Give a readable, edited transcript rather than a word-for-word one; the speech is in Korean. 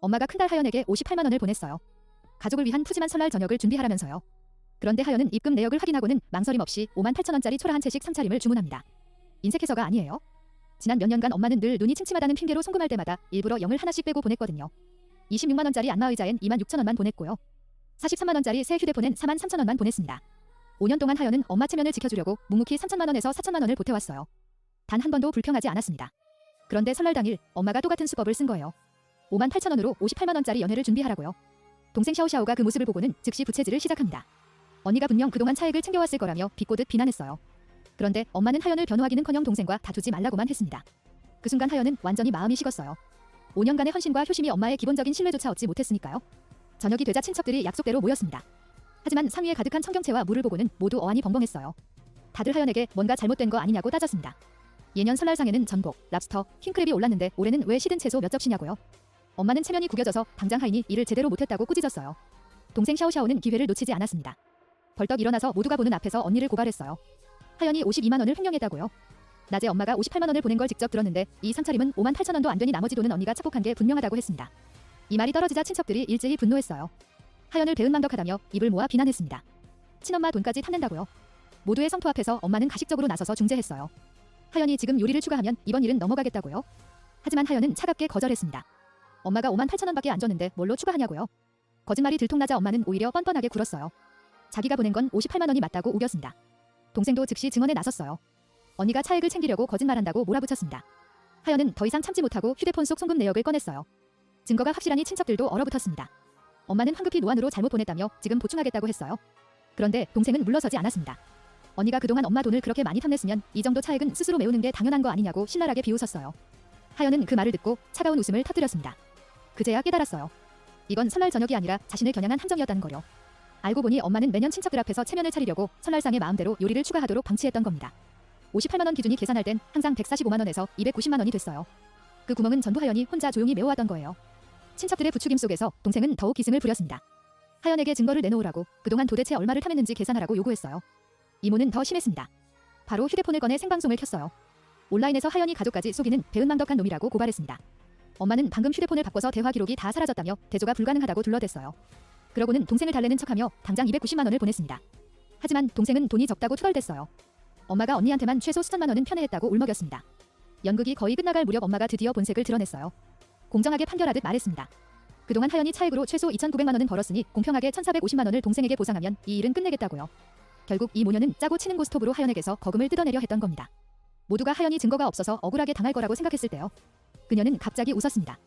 엄마가 큰딸 하연에게 58만 원을 보냈어요. 가족을 위한 푸짐한 설날 저녁을 준비하라면서요. 그런데 하연은 입금 내역을 확인하고는 망설임 없이 5만 8천 원짜리 초라 한 채씩 상차림을 주문합니다. 인색해서가 아니에요. 지난 몇 년간 엄마는 늘 눈이 침침하다는 핑계로 송금할 때마다 일부러 0을 하나씩 빼고 보냈거든요. 26만 원짜리 안마의자엔 2만 6천 원만 보냈고요. 43만 원짜리 새 휴대폰엔 4만 3천 원만 보냈습니다. 5년 동안 하연은 엄마 체면을 지켜주려고 묵묵히 3천만 원에서 4천만 원을 보태왔어요. 단 한 번도 불평하지 않았습니다. 그런데 설날 당일 엄마가 똑같은 수법을 쓴 거예요. 5만 8천 원으로 58만 원짜리 연회를 준비하라고요. 동생 샤오샤오가 그 모습을 보고는 즉시 부채질을 시작합니다. 언니가 분명 그동안 차액을 챙겨왔을 거라며 비꼬듯 비난했어요. 그런데 엄마는 하연을 변호하기는커녕 동생과 다투지 말라고만 했습니다. 그 순간 하연은 완전히 마음이 식었어요. 5년간의 헌신과 효심이 엄마의 기본적인 신뢰조차 얻지 못했으니까요. 저녁이 되자 친척들이 약속대로 모였습니다. 하지만 상위에 가득한 청경채와 물을 보고는 모두 어안이 벙벙했어요. 다들 하연에게 뭔가 잘못된 거 아니냐고 따졌습니다. 예년 설날상에는 전복, 랍스터, 킹크랩이 올랐는데 올해는 왜 시든 채소 몇 접시냐고요. 엄마는 체면이 구겨져서 당장 하인이 일을 제대로 못했다고 꾸짖었어요. 동생 샤오샤오는 기회를 놓치지 않았습니다. 벌떡 일어나서 모두가 보는 앞에서 언니를 고발했어요. 하연이 52만 원을 횡령했다고요. 낮에 엄마가 58만 원을 보낸 걸 직접 들었는데 이 상차림은 5만 8천 원도 안 되니 나머지 돈은 언니가 착복한 게 분명하다고 했습니다. 이 말이 떨어지자 친척들이 일제히 분노했어요. 하연을 배은망덕하다며 입을 모아 비난했습니다. 친엄마 돈까지 탐낸다고요. 모두의 성토 앞에서 엄마는 가식적으로 나서서 중재했어요. 하연이 지금 요리를 추가하면 이번 일은 넘어가겠다고요. 하지만 하연은 차갑게 거절했습니다. 엄마가 5만 8천 원밖에 안 줬는데 뭘로 추가하냐고요. 거짓말이 들통나자 엄마는 오히려 뻔뻔하게 굴었어요. 자기가 보낸 건 58만 원이 맞다고 우겼습니다. 동생도 즉시 증언에 나섰어요. 언니가 차액을 챙기려고 거짓말한다고 몰아붙였습니다. 하연은 더 이상 참지 못하고 휴대폰 속 송금 내역을 꺼냈어요. 증거가 확실하니 친척들도 얼어붙었습니다. 엄마는 황급히 노안으로 잘못 보냈다며 지금 보충하겠다고 했어요. 그런데 동생은 물러서지 않았습니다. 언니가 그동안 엄마 돈을 그렇게 많이 탐냈으면 이 정도 차액은 스스로 메우는 게 당연한 거 아니냐고 신랄하게 비웃었어요. 하연은 그 말을 듣고 차가운 웃음을 터뜨렸습니다. 그제야 깨달았어요. 이건 설날 저녁이 아니라 자신을 겨냥한 함정이었다는 거요. 알고 보니 엄마는 매년 친척들 앞에서 체면을 차리려고 설날상의 마음대로 요리를 추가하도록 방치했던 겁니다. 58만 원 기준이 계산할 땐 항상 145만 원에서 290만 원이 됐어요. 그 구멍은 전부 하연이 혼자 조용히 메워왔던 거예요. 친척들의 부추김 속에서 동생은 더욱 기승을 부렸습니다. 하연에게 증거를 내놓으라고 그동안 도대체 얼마를 탐했는지 계산하라고 요구했어요. 이모는 더 심했습니다. 바로 휴대폰을 꺼내 생방송을 켰어요. 온라인에서 하연이 가족까지 속이는 배은망덕한 놈이라고 고발했습니다. 엄마는 방금 휴대폰을 바꿔서 대화 기록이 다 사라졌다며 대조가 불가능하다고 둘러댔어요. 그러고는 동생을 달래는 척하며 당장 290만 원을 보냈습니다. 하지만 동생은 돈이 적다고 투덜댔어요. 엄마가 언니한테만 최소 수천만 원은 편애했다고 울먹였습니다. 연극이 거의 끝나갈 무렵 엄마가 드디어 본색을 드러냈어요. 공정하게 판결하듯 말했습니다. 그동안 하연이 차액으로 최소 2,900만 원은 벌었으니 공평하게 1,450만 원을 동생에게 보상하면 이 일은 끝내겠다고요. 결국 이 모녀는 짜고 치는 고스톱으로 하연에게서 거금을 뜯어내려 했던 겁니다. 모두가 하연이 증거가 없어서 억울하게 당할 거라고 생각했을 때요. 그녀는 갑자기 웃었습니다.